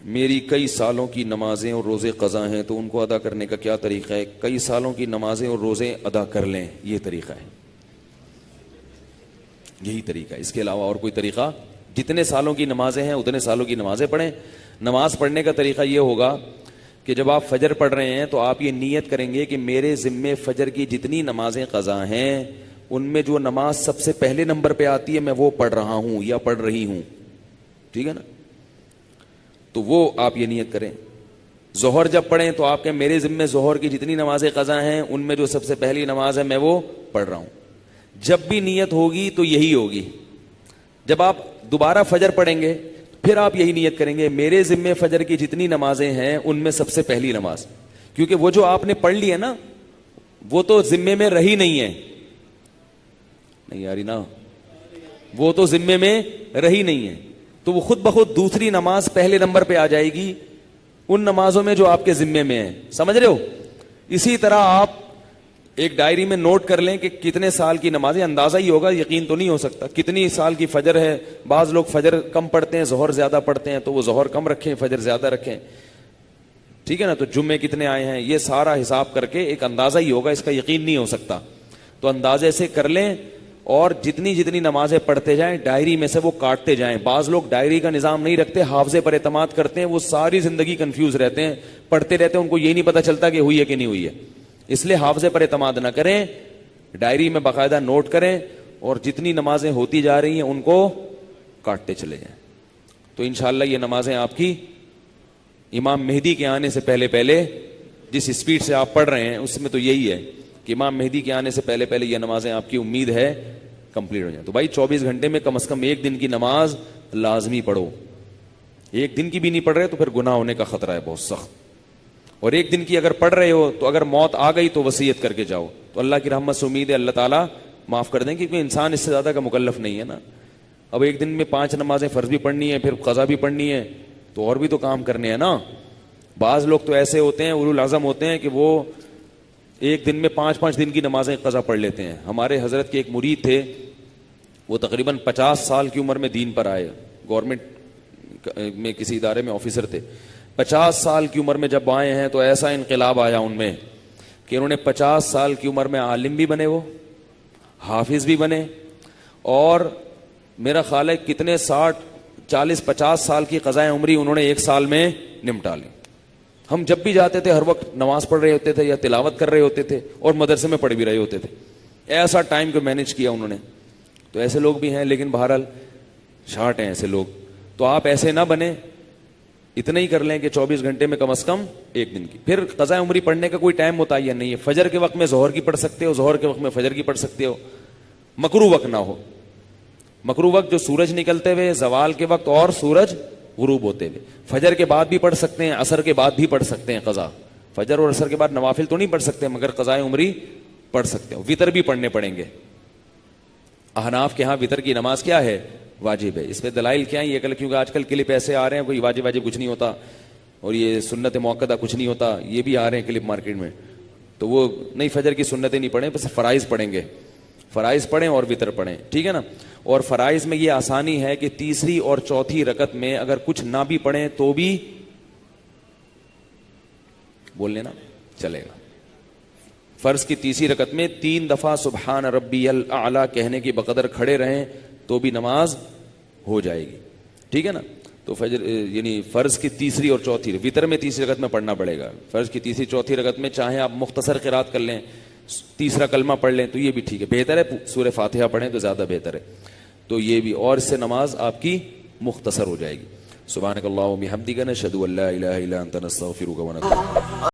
میری کئی سالوں کی نمازیں اور روزے قضا ہیں تو ان کو ادا کرنے کا کیا طریقہ ہے؟ کئی سالوں کی نمازیں اور روزے ادا کر لیں، یہ طریقہ ہے، یہی طریقہ ہے، اس کے علاوہ اور کوئی طریقہ؟ جتنے سالوں کی نمازیں ہیں اتنے سالوں کی نمازیں پڑھیں۔ نماز پڑھنے کا طریقہ یہ ہوگا کہ جب آپ فجر پڑھ رہے ہیں تو آپ یہ نیت کریں گے کہ میرے ذمے فجر کی جتنی نمازیں قضا ہیں ان میں جو نماز سب سے پہلے نمبر پہ آتی ہے میں وہ پڑھ رہا ہوں یا پڑھ رہی ہوں، ٹھیک ہے نا؟ تو وہ آپ یہ نیت کریں۔ ظہر جب پڑھیں تو آپ کہیں میرے ذمے ظہر کی جتنی نمازیں قضا ہیں ان میں جو سب سے پہلی نماز ہے میں وہ پڑھ رہا ہوں۔ جب بھی نیت ہوگی تو یہی ہوگی۔ جب آپ دوبارہ فجر پڑھیں گے پھر آپ یہی نیت کریں گے میرے ذمے فجر کی جتنی نمازیں ہیں ان میں سب سے پہلی نماز، کیونکہ وہ جو آپ نے پڑھ لی ہے نا وہ تو ذمے میں رہی نہیں ہے، نہیں یاری نا، وہ تو ذمے میں رہی نہیں ہے، تو وہ خود بخود دوسری نماز پہلے نمبر پہ آ جائے گی ان نمازوں میں جو آپ کے ذمے میں ہیں، سمجھ رہے ہو؟ اسی طرح آپ ایک ڈائری میں نوٹ کر لیں کہ کتنے سال کی نمازیں، اندازہ ہی ہوگا، یقین تو نہیں ہو سکتا، کتنی سال کی فجر ہے۔ بعض لوگ فجر کم پڑھتے ہیں ظہر زیادہ پڑھتے ہیں تو وہ ظہر کم رکھیں فجر زیادہ رکھیں، ٹھیک ہے نا؟ تو جمعے کتنے آئے ہیں یہ سارا حساب کر کے ایک اندازہ ہی ہوگا، اس کا یقین نہیں ہو سکتا، تو اندازے سے کر لیں اور جتنی نمازیں پڑھتے جائیں ڈائری میں سے وہ کاٹتے جائیں۔ بعض لوگ ڈائری کا نظام نہیں رکھتے، حافظے پر اعتماد کرتے ہیں، وہ ساری زندگی کنفیوز رہتے ہیں، پڑھتے رہتے ہیں، ان کو یہ نہیں پتہ چلتا کہ ہوئی ہے کہ نہیں ہوئی ہے۔ اس لیے حافظے پر اعتماد نہ کریں، ڈائری میں باقاعدہ نوٹ کریں اور جتنی نمازیں ہوتی جا رہی ہیں ان کو کاٹتے چلے جائیں، تو انشاءاللہ یہ نمازیں آپ کی امام مہدی کے آنے سے پہلے پہلے، جس اسپیڈ سے آپ پڑھ رہے ہیں اس میں تو یہی ہے کہ امام مہدی کے آنے سے پہلے پہلے یہ نمازیں آپ کی امید ہے کمپلیٹ ہو جائیں۔ تو بھائی 24 گھنٹے میں کم از کم ایک دن کی نماز لازمی پڑھو، ایک دن کی بھی نہیں پڑھ رہے تو پھر گناہ ہونے کا خطرہ ہے بہت سخت، اور ایک دن کی اگر پڑھ رہے ہو تو اگر موت آ گئی تو وصیت کر کے جاؤ، تو اللہ کی رحمت سے امید ہے اللہ تعالیٰ معاف کر دیں، کیونکہ انسان اس سے زیادہ کا مکلف نہیں ہے نا۔ اب ایک دن میں 5 نمازیں فرض بھی پڑھنی ہے، پھر قضا بھی پڑھنی ہے، تو اور بھی تو کام کرنے ہیں نا۔ بعض لوگ تو ایسے ہوتے ہیں اولو العزم ہوتے ہیں کہ وہ ایک دن میں 5 دن کی نمازیں قضا پڑھ لیتے ہیں۔ ہمارے حضرت کے ایک مرید تھے، وہ تقریباً 50 سال کی عمر میں دین پر آئے، گورنمنٹ میں کسی ادارے میں آفیسر تھے۔ 50 سال کی عمر میں جب آئے ہیں تو ایسا انقلاب آیا ان میں کہ انہوں نے 50 سال کی عمر میں عالم بھی بنے، وہ حافظ بھی بنے، اور میرا خیال ہے کتنے 60 40 50 سال کی قضائے عمری انہوں نے ایک سال میں نمٹا لی۔ ہم جب بھی جاتے تھے ہر وقت نماز پڑھ رہے ہوتے تھے یا تلاوت کر رہے ہوتے تھے اور مدرسے میں پڑھ بھی رہے ہوتے تھے، ایسا ٹائم کو مینج کیا انہوں نے۔ تو ایسے لوگ بھی ہیں، لیکن بہرحال شارٹ ہیں ایسے لوگ، تو آپ ایسے نہ بنیں، اتنا ہی کر لیں کہ 24 گھنٹے میں کم از کم ایک دن کی۔ پھر قضاء عمری پڑھنے کا کوئی ٹائم متعین نہیں ہے، فجر کے وقت میں ظہر کی پڑھ سکتے ہو، ظہر کے وقت میں فجر کی پڑھ سکتے ہو، مکروہ وقت نہ ہو۔ مکروہ وقت جو سورج نکلتے ہوئے، زوال کے وقت اور سورج غروب ہوتے ہوئے، فجر کے بعد بھی پڑھ سکتے ہیں، عصر کے بعد بھی پڑھ سکتے ہیں قضا۔ فجر اور عصر کے بعد نوافل تو نہیں پڑھ سکتے مگر قضاء عمری پڑھ سکتے ہو۔ وطر بھی پڑھنے پڑیں گے، احناف کے ہاں وطر کی نماز کیا ہے؟ واجب ہے۔ اس پہ دلائل کیا ہیں؟ یہ کیونکہ آج کل کلپ ایسے آ رہے ہیں کوئی واجب کچھ نہیں ہوتا، اور یہ سنت موقدہ کچھ نہیں ہوتا، یہ بھی آ رہے ہیں کلپ مارکیٹ میں، تو وہ نہیں، فجر کی سنتیں نہیں پڑھیں، بس فرائض پڑھیں گے، فرائض پڑھیں اور وطر پڑھیں، ٹھیک ہے نا؟ اور فرائض میں یہ آسانی ہے کہ تیسری اور چوتھی رکعت میں اگر کچھ نہ بھی پڑھیں تو بھی بول لینا چلے گا۔ فرض کی تیسری رکعت میں 3 دفعہ سبحان ربی الاعلی کہنے کی بقدر کھڑے رہیں تو بھی نماز ہو جائے گی، ٹھیک ہے نا؟ تو فجر یعنی فرض کی تیسری اور چوتھی، وطر میں تیسری رکعت میں پڑھنا پڑے گا، فرض کی تیسری چوتھی رکعت میں چاہیں آپ مختصر قرات کر لیں، تیسرا کلمہ پڑھ لیں تو یہ بھی ٹھیک ہے، بہتر ہے سورہ فاتحہ پڑھیں تو زیادہ بہتر ہے، تو یہ بھی، اور اس سے نماز آپ کی مختصر ہو جائے گی۔ سبحانک اللہم و بحمدک، نشہد ان لا الہ الا انت، نستغفرک و نتوب۔